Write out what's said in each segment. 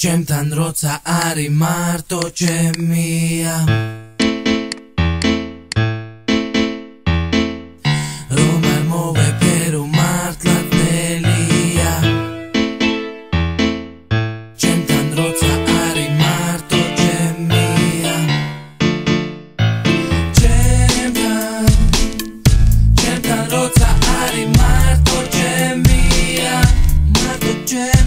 ჩემთან როცა არის მარტო ჩემია რომ არ მოვეფერო მართლა თელია ჩემთან როცა არის მარტო ჩემია ჩემთან როცა არის მარტო ჩემია მარტო ჩემია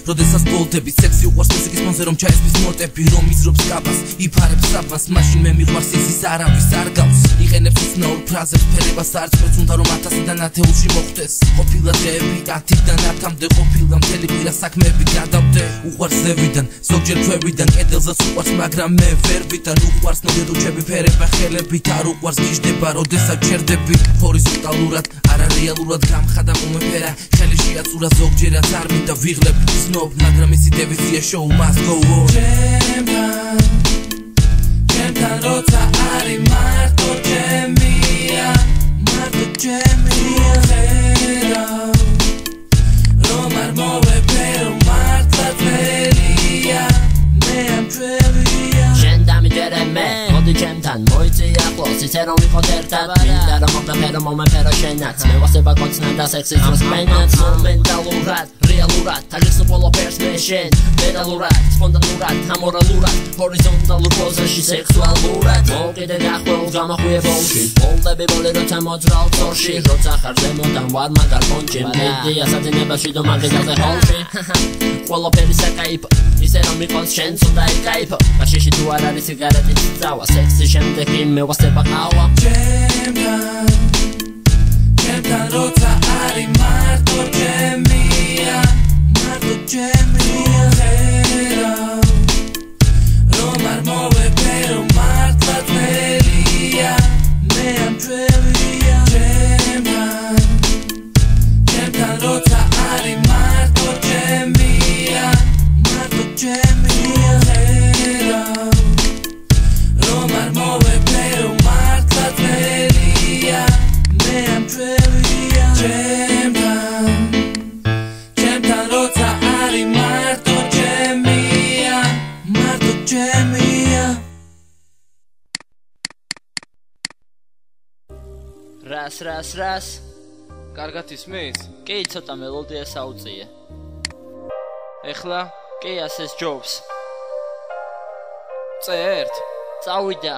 როდესაც ბოლდები სექსი უყვარს მუსიკის მონზე რომ ჩაესმის ნოტები რომ იზრობს კაბას იფარებს საფას მაშინ მე მიყვარს ისის არავის არ გავს იყენებს უცნაურ ფრაზებს ფერებას არ წყვეტს უნდა რომ 1000-დან 1000-ში მოხვდეს ყოფილა დღეები 10-დან 1000-მდე ყოფილა მთელი კვირა საქმეები გადავდე უყვარს ზევიდან ზოგჯერ ქვევიდან კედელზეც უყვარს მაგრამ მე ვერ ვიდან უყვარს ნოდერუჩები ფერება ხელებით არ უყვარს გიждდება როდესაც ჩერდები ჰორიზონტალურად არარეალურად გამხადა მომეფერა ხელი შეაწურა ზოგჯერაც არ მინდა ვიღლებ მაგრამ ისი დევიზია show must go on ჩემთან როცა არის მარტო ჩემია მარტო ჩემია რომ არ მოვეფერო მართლა თელია მე ამ ჩვევია შენ დამიჯერე მე მოდი ჩემთან მოიწი ახლოს ისე რომ ვიყოთ ერთად მინდა რომ მომეფერო შენაც მე ვასება კონცნად და სექსის დროს მენაც მომენტალურად რეალურად თალის ყველაფერს მე შენ პედალურად სპონტანურად ამორალურად ჰორიზონტალურ პოზაში სექსუალურად მოკიდე დახვეულ გამახვიებულში პოლდები ბოლეროთა მოძრაულ თორში როცა ხარ ზემოდან ვარ მაგარ კონჯი მედია საძინებაში და მაგედაზე ჰოლში ყველაფერი საკაიფო ისე რომ მიყავს შენც უნდა იკაიფო მაშიში თუ არ არის სიგარეტით წავა სექსის შემდეგ მე ვასება ყავა ჩემთან როცა არის მარტო ჩემია მარტო ჩემია რომ არ მოვეფერო მართლა თელია მე ამ ჩვევია ჩემთან როცა არის მარტო ჩემია მარტო ჩემია რომ არ მოვეფერო მართლა თელია მე ამ ჩვევია ჩემთან როცა არის მარტო ჩემია მარტო ჩემია რას კარგად ისმის? კი ცოტა მელოდია საუწიე ეხლა? კი ასეს ჯობს წერთ წავიდა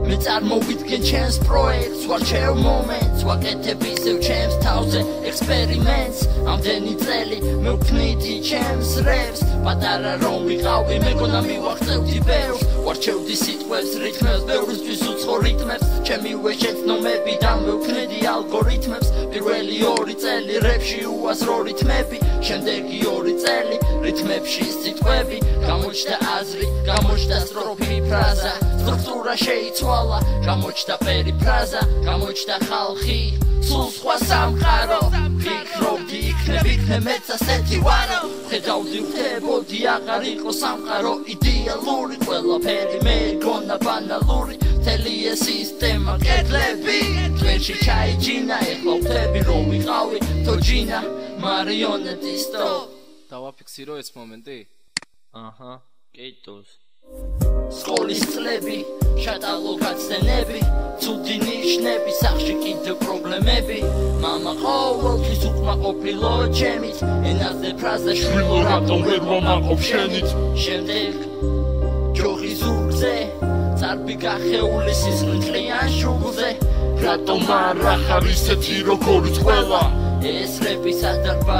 მე წარმოვიდგენ ჩემს პროექტს ვარ ჩემ მომენტს ვაკეთებ ისევ ჩემს თავზე ექსპერიმენტს ამდენი წელი მე ვქნიდი ჩემს რეპს პატარა რომ ვიყავი მეგონა მივახცევდი ბევრს ვარჩევდი სიტყვებს რითმებს ბევრისთვის უცხო რიტმებს ჩემივე შეცნობებიდან მე ვქნიდი ალგორითმებს პირველი 2 წელი რეპში უაზრო რიტმები შემდეგი 2 წელი რიტმებში სიტყვები გამოჩნდა აზრი გამოჩნდა სტროფი ფრაზა სტრუქტურა შეიცვალა გამოჩნდა პერიფრაზა გამოჩნდა ხალხი სულ სხვა სამყარო ვიქნებდი იქნებ მეც ასეთი ვარო ხედავდი ვხდებოდი აღარ იყო სამყარო იდეალური ყველაფერი მე გონა ბანალური მთელი ეს სისტემა კედლები თვერში ჩაიჯინა ეხლა ვხდები რომ ვიყავი თოჯინა მარიონეტისტო დავაფიქსირო ეს მომენტი? აჰა კეთოს სკოლის წლები შატალო გაცდენები ცუდი ნიშნები სახში კიდევ პრობლემები მამა ყოველთვის უკმაყოფილო ჩემით ენაზე ფრაზა შვილო რატომ ვერ მომაყოფ შენით შემდეგ ჯოხი ზურგზე წარბი გახეული სისხლიან შუგზე რატომ არ ახარ ისეთი როგორიც ყველა ეს რეპი სადარბაზ